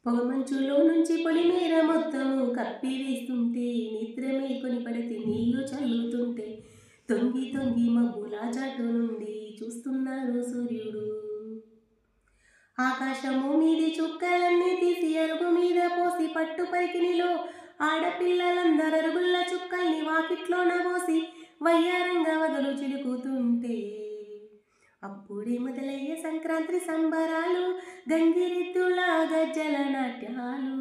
పొగమంచులో నుంచి పొలిమేర మొత్తము కప్పి వేస్తుంటే నిద్ర మేల్కొని పడితే నీళ్లు చల్లుతుంటే తొంగి తొంగి మబ్బుల చాటు నుండి చూస్తున్నాడు సూర్యుడు. ఆకాశము మీది చుక్కలన్నీ తీసి అరుగు మీద పోసి పట్టు పరికినిలో ఆడపిల్లలందరరుగుల్ల చుక్కల్ని వాకిట్లోన పోసి వయ్యారంగా వదలు చిలుకుతుంటే అప్పుడే మొదలయ్యే సంక్రాంతి సంబరాలు, గంగిరెద్దుల గజ్జల నాట్యాలు.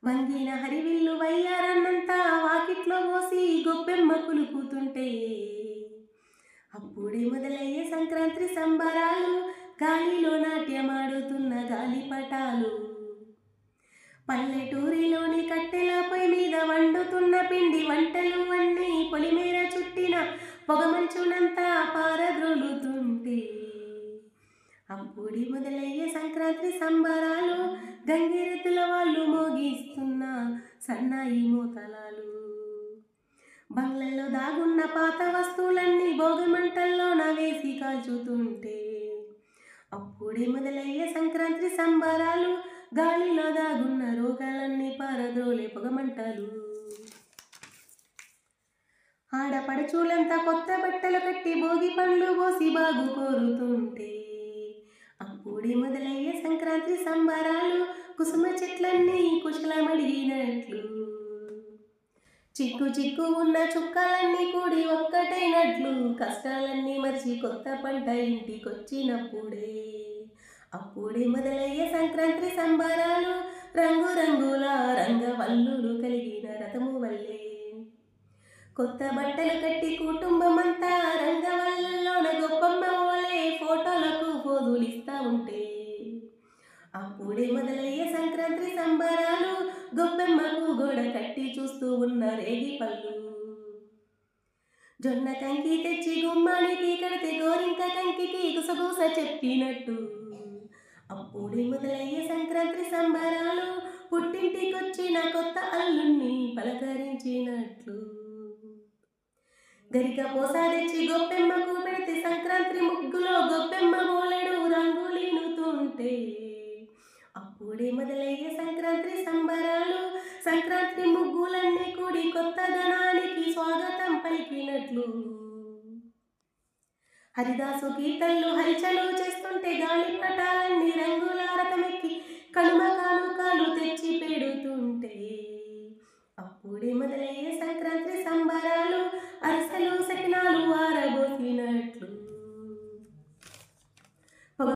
వంగిన హరివిల్లు వయ్యారన్నంతా వాకిట్లో పోసి గొప్పెమ్మ కులుకుతుంటే అప్పుడే మొదలయ్యే సంక్రాంతి సంబరాలు, గాలిలో నాట్యమాడుతున్న గాలిపటాలు. పల్లెటూరిలోని కట్టెల పొయ్యి మీద వండుతున్న పిండి వంటలు అన్నీ పొలిమేర చుట్టిన పొగమంచునంతా పారద్రోలుతుంటే అప్పుడే మొదలయ్యే సంక్రాంతి సంబరాలు, గంగిరెద్దుల వాళ్ళు మోగిస్తున్న సన్నాయి మోతలాలు. బంగ్లల్లో దాగున్న పాత వస్తువులన్నీ భోగమంటల్లోన వేసి కాల్చుతుంటే అప్పుడే మొదలయ్యే సంక్రాంతి సంబరాలు, గాలిలో దాగున్న రోగాలన్నీ పారద్రోలే పొగమంటలు. ఆడపడుచులంతా కొత్త బట్టలు కట్టి భోగి పండ్లు పోసి బాగు కోరుతుంటే అప్పుడే మొదలయ్యే సంక్రాంతి సంబరాలు, కుసుమ చెట్లన్నీ కుశలమడిగినట్లు. చిక్కు చిక్కు ఉన్న చుక్కలన్నీ కూడి ఒక్కటైనట్లు, కష్టాలన్నీ మర్చి కొత్త పంట ఇంటికొచ్చినప్పుడే అప్పుడే మొదలయ్యే సంక్రాంతి సంబరాలు, రంగు రంగుల రంగవల్లులు కలిగిన రథము వల్లే కొత్త బట్టలు కట్టి కుటుంబమంతా రంగవల్లుల్లోన గొప్పమ్మ ఓలే ఫోటోలకు పోజులిస్తా ఉంటే అప్పుడే మొదలయ్యే సంక్రాంతి సంబరాలు, గొప్పెమ్మకు గోడ కట్టి చూస్తూ ఉన్న రేగి పళ్ళు. జొన్న కంకి తెచ్చి గుమ్మానికి కడితే గోరింక కంకికి గుసగుస చెప్పినట్టు అప్పుడే మొదలయ్యే సంక్రాంతి సంబరాలు, పుట్టింటికొచ్చిన కొత్త అల్లుణ్ణి పలకరించినట్లు. గరిక పోసా తెచ్చి గొప్పెమ్మకు పెడితే సంక్రాంతి ముగ్గులో గొప్పెమ్మ బోలెడు రంగులీనుతుంటే అప్పుడే మొదలయ్యే సంక్రాంతి సంబరాలు, సంక్రాంతి ముగ్గులన్నీ కూడి కొత్త ధనానికి స్వాగతం పలికినట్లు. హరిదాసు కీర్తనలు హరిచలు చేస్తుంటే గాలి